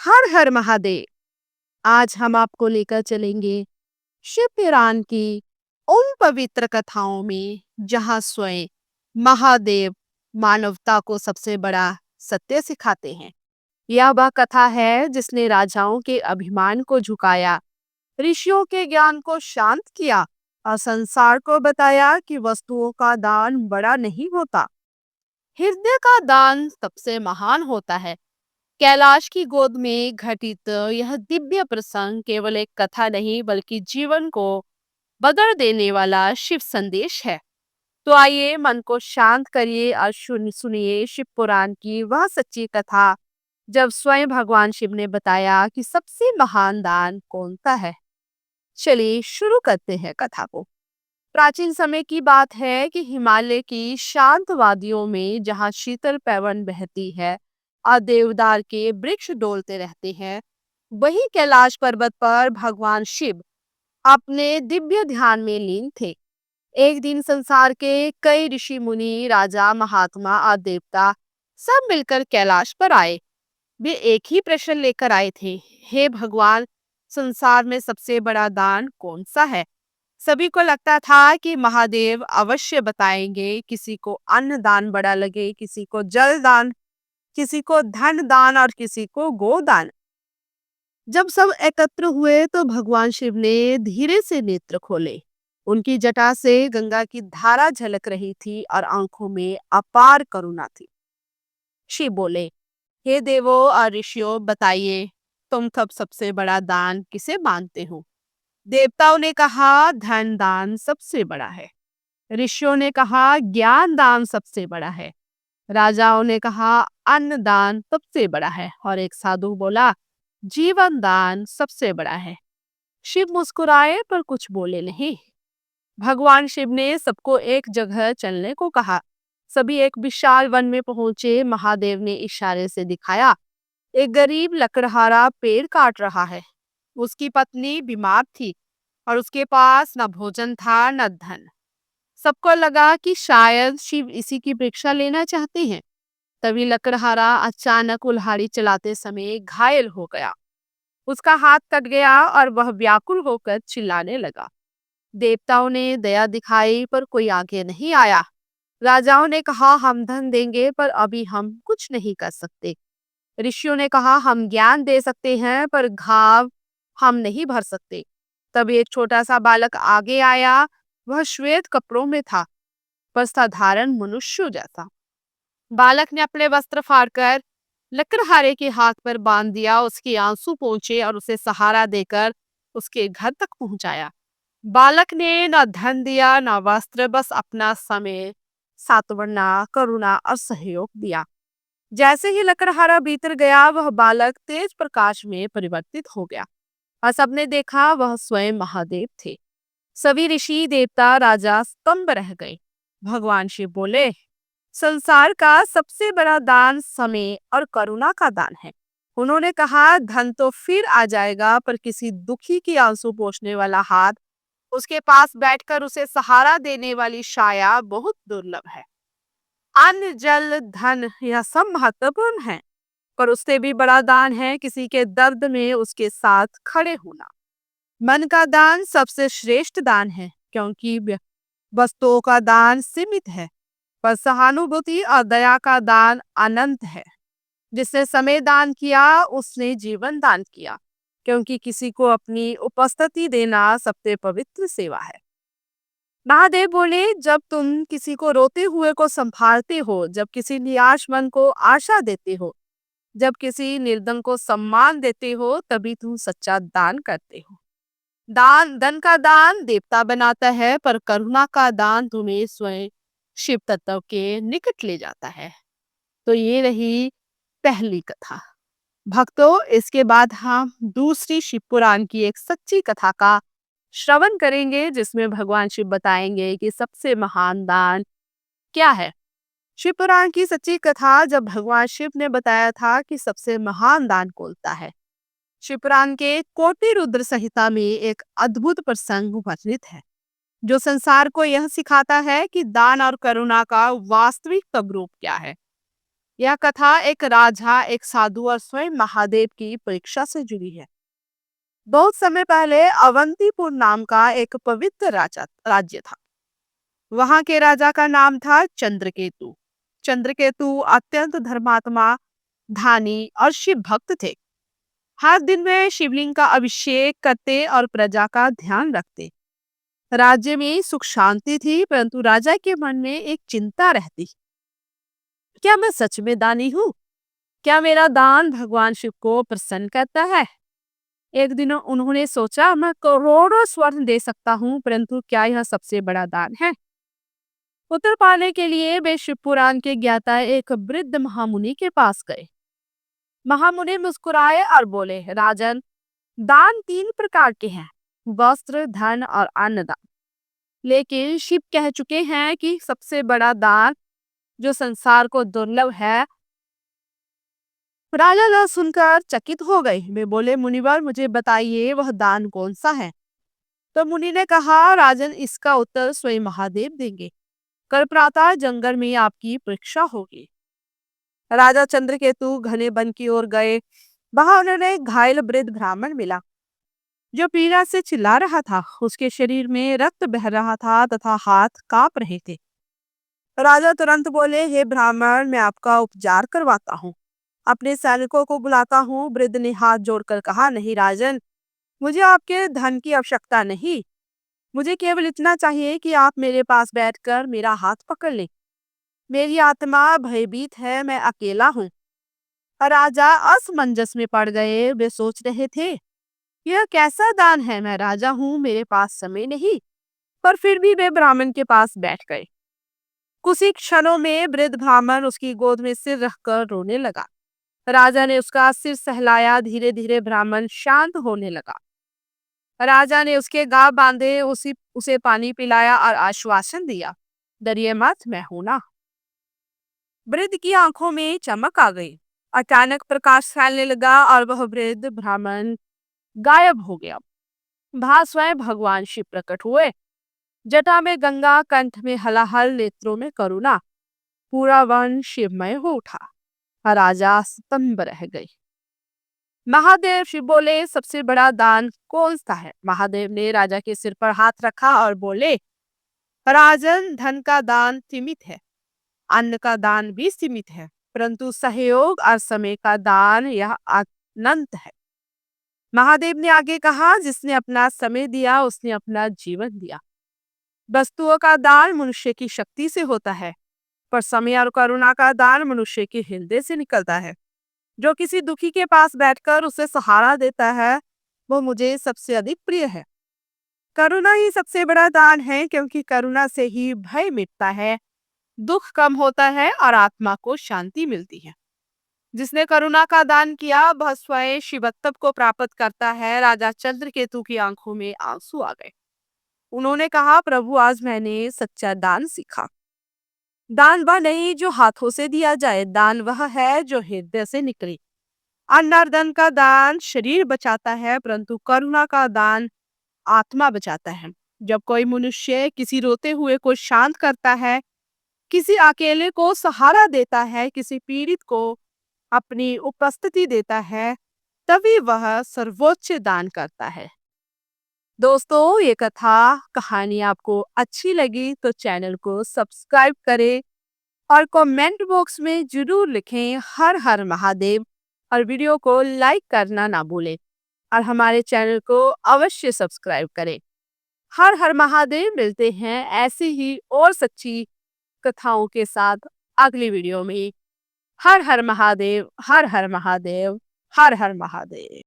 हर हर महादेव। आज हम आपको लेकर चलेंगे शिव पुराण की उन पवित्र कथाओं में जहां स्वयं महादेव मानवता को सबसे बड़ा सत्य सिखाते हैं। यह वह कथा है जिसने राजाओं के अभिमान को झुकाया, ऋषियों के ज्ञान को शांत किया और संसार को बताया कि वस्तुओं का दान बड़ा नहीं होता, हृदय का दान सबसे महान होता है। कैलाश की गोद में घटित यह दिव्य प्रसंग केवल एक कथा नहीं बल्कि जीवन को बदल देने वाला शिव संदेश है। तो आइए मन को शांत करिए और सुनिए शिव पुराण की वह सच्ची कथा जब स्वयं भगवान शिव ने बताया कि सबसे महान दान कौन सा है। चलिए शुरू करते हैं कथा को। प्राचीन समय की बात है कि हिमालय की शांत वादियों में जहाँ शीतल पवन बहती है और देवदार के वृक्ष डोलते रहते हैं, वही कैलाश पर्वत पर भगवान शिव अपने दिव्य ध्यान में लीन थे। एक दिन संसार के कई ऋषि मुनि, राजा, महात्मा और देवता सब मिलकर कैलाश पर आए। वे एक ही प्रश्न लेकर आए थे, हे भगवान, संसार में सबसे बड़ा दान कौन सा है। सभी को लगता था कि महादेव अवश्य बताएंगे। किसी को अन्न दान बड़ा लगे, किसी को जल दान, किसी को धन दान और किसी को गोदान। जब सब एकत्र हुए तो भगवान शिव ने धीरे से नेत्र खोले। उनकी जटा से गंगा की धारा झलक रही थी और आंखों में अपार करुणा थी। शिव बोले, हे देवों और ऋषियों, बताइए तुम सब सबसे बड़ा दान किसे मानते हो। देवताओं ने कहा, धन दान सबसे बड़ा है। ऋषियों ने कहा, ज्ञान दान सबसे बड़ा है। राजाओं ने कहा, अन्न दान सबसे बड़ा है। और एक साधु बोला, जीवन दान सबसे बड़ा है। शिव मुस्कुराए पर कुछ बोले नहीं। भगवान शिव ने सबको एक जगह चलने को कहा। सभी एक विशाल वन में पहुंचे। महादेव ने इशारे से दिखाया, एक गरीब लकड़हारा पेड़ काट रहा है। उसकी पत्नी बीमार थी और उसके पास न भोजन था न धन। सबको लगा कि शायद शिव इसी की परीक्षा लेना चाहते हैं। तभी लकड़हारा अचानक कुल्हाड़ी चलाते समय घायल हो गया। उसका हाथ कट गया और वह व्याकुल होकर चिल्लाने लगा। देवताओं ने दया दिखाई पर कोई आगे नहीं आया। राजाओं ने कहा, हम धन देंगे पर अभी हम कुछ नहीं कर सकते। ऋषियों ने कहा, हम ज्ञान दे सकते हैं पर घाव हम नहीं भर सकते। तब एक छोटा सा बालक आगे आया। वह श्वेत कपड़ों में था पर साधारण मनुष्य जैसा। बालक ने अपने वस्त्र फाड़कर लकड़हारे के हाथ पर बांध दिया। उसके आंसू पहुंचे और उसे सहारा देकर उसके घर तक पहुंचाया। बालक ने न धन दिया न वस्त्र, बस अपना समय, सांत्वना, करुणा और सहयोग दिया। जैसे ही लकड़हारा भीतर गया, वह बालक तेज प्रकाश में परिवर्तित हो गया और सबने देखा वह स्वयं महादेव थे। सभी ऋषि, देवता, राजा स्तंभ रह गए। भगवान शिव बोले, संसार का सबसे बड़ा दान समय और करुणा का दान है। उन्होंने कहा, धन तो फिर आ जाएगा पर किसी दुखी की आंसू पोंछने वाला हाथ, उसके पास बैठकर उसे सहारा देने वाली छाया बहुत दुर्लभ है। अन्न, जल, धन यह सब महत्वपूर्ण है पर उससे भी बड़ा दान है किसी के दर्द में उसके साथ खड़े होना। मन का दान सबसे श्रेष्ठ दान है क्योंकि वस्तुओं का दान सीमित है पर सहानुभूति और दया का दान अनंत है। जिसने समय दान किया उसने जीवन दान किया क्योंकि किसी को अपनी उपस्थिति देना सबसे पवित्र सेवा है। महादेव बोले, जब तुम किसी को रोते हुए को संभालते हो, जब किसी निराश मन को आशा देते हो, जब किसी निर्धन को सम्मान देते हो, तभी तुम सच्चा दान करते हो। दान, धन का दान देवता बनाता है पर करुणा का दान तुम्हें स्वयं शिव तत्व के निकट ले जाता है। तो ये रही पहली कथा। भक्तों, इसके बाद हम दूसरी शिव पुराण की एक सच्ची कथा का श्रवण करेंगे जिसमें भगवान शिव बताएंगे कि सबसे महान दान क्या है। शिव पुराण की सच्ची कथा जब भगवान शिव ने बताया था कि सबसे महान दान कौन सा है। शिव पुराण के कोटि रुद्र संहिता में एक अद्भुत प्रसंग वर्णित है जो संसार को यह सिखाता है कि दान और करुणा का वास्तविक स्वरूप क्या है। यह कथा एक राजा, एक साधु और स्वयं महादेव की परीक्षा से जुड़ी है। बहुत समय पहले अवंतीपुर नाम का एक पवित्र राज्य था। वहां के राजा का नाम था चंद्रकेतु। चंद्रकेतु अत्यंत धर्मात्मा, धानी और शिव भक्त थे। हर दिन वे शिवलिंग का अभिषेक करते और प्रजा का ध्यान रखते। राज्य में सुख शांति थी, परंतु राजा के मन में एक चिंता रहती। क्या मैं सच में दानी हूँ? क्या मेरा दान भगवान शिव को प्रसन्न करता है? एक दिन उन्होंने सोचा, मैं करोड़ों स्वर्ण दे सकता हूँ, परंतु क्या यह सबसे बड़ा दान है? उत्तर पाने के लिए वे शिव पुराण के ज्ञाता एक वृद्ध महामुनि के पास गए। महामुनि मुस्कुराए और बोले, राजन, दान 3 प्रकार के हैं, वस्त्र, धन और अन्नदान। लेकिन शिव कह चुके हैं कि सबसे बड़ा दान जो संसार को दुर्लभ है। राजा यह सुनकर चकित हो गए। वे बोले, मुनिवर, मुझे बताइए वह दान कौन सा है? तो मुनि ने कहा, राजन, इसका उत्तर स्वयं महादेव देंगे। कल प्रातः जंगल में आपकी परीक्षा होगी। राजा चंद्रकेतु घने वन की ओर गए। वहां उन्होंने एक घायल वृद्ध ब्राह्मण मिला जो पीड़ा से चिल्ला रहा था। उसके शरीर में रक्त बह रहा था तथा हाथ कांप रहे थे। राजा तुरंत बोले, हे ब्राह्मण, मैं आपका उपचार करवाता हूँ। अपने सैनिकों को बुलाता हूँ। वृद्ध ने हाथ जोड़कर कहा, नहीं राजन, मुझे आपके धन की आवश्यकता नहीं। मुझे केवल इतना चाहिए कि आप मेरे पास बैठकर मेरा हाथ पकड़ लें। मेरी आत्मा भयभीत है, मैं अकेला हूँ। राजा असमंजस में पड़ गए। वे सोच रहे थे, यह कैसा दान है? मैं राजा हूँ, मेरे पास समय नहीं। पर फिर भी वे ब्राह्मण के पास बैठ गए। कुछ ही क्षणों में वृद्ध ब्राह्मण उसकी गोद में सिर रखकर रोने लगा। राजा ने उसका सिर सहलाया। धीरे धीरे ब्राह्मण शांत होने लगा। राजा ने उसके गांव बांधे, उसे पानी पिलाया और आश्वासन दिया, डरिए मत, मैं हूं ना। वृद्ध की आंखों में चमक आ गई। अचानक प्रकाश फैलने लगा और वह वृद्ध ब्राह्मण गायब हो गया। वहां स्वयं भगवान शिव प्रकट हुए। जटा में गंगा, कंठ में हलाहल, नेत्रों में करुणा। पूरा वन शिवमय हो उठा। राजा स्तंभ रह गई। महादेव शिव बोले, सबसे बड़ा दान कौन सा है? महादेव ने राजा के सिर पर हाथ रखा और बोले, राजन, धन का दान सीमित है, अन्न का दान भी सीमित है, परंतु सहयोग और समय का दान यह अनंत है। महादेव ने आगे कहा, जिसने अपना समय दिया उसने अपना जीवन दिया। वस्तुओं का दान मनुष्य की शक्ति से होता है, पर समय और करुणा का दान मनुष्य के हृदय से निकलता है। जो किसी दुखी के पास बैठकर उसे सहारा देता है, वो मुझे सबसे अधिक प्रिय है। करुणा ही सबसे बड़ा दान है, क्योंकि करुणा से ही भय मिटता है, दुख कम होता है और आत्मा को शांति मिलती है। जिसने करुणा का दान किया वह स्वयं शिवत्व को प्राप्त करता है। राजा चंद्रकेतु की आंखों में आंसू आ गए। उन्होंने कहा, प्रभु, आज मैंने सच्चा दान सीखा। दान वह नहीं जो हाथों से दिया जाए, दान वह है जो हृदय से निकले। अन्न और धन का दान शरीर बचाता है, परंतु करुणा का दान आत्मा बचाता है। जब कोई मनुष्य किसी रोते हुए को शांत करता है, किसी अकेले को सहारा देता है, किसी पीड़ित को अपनी उपस्थिति देता है, तभी वह सर्वोच्च दान करता है। दोस्तों, ये कहानी आपको अच्छी लगी तो चैनल को सब्सक्राइब करें और कमेंट बॉक्स में जरूर लिखें हर हर महादेव, और वीडियो को लाइक करना ना भूलें और हमारे चैनल को अवश्य सब्सक्राइब करें। हर हर महादेव। मिलते हैं ऐसी ही और सच्ची कथाओं के साथ अगली वीडियो में। हर हर महादेव, हर हर महादेव, हर हर महादेव।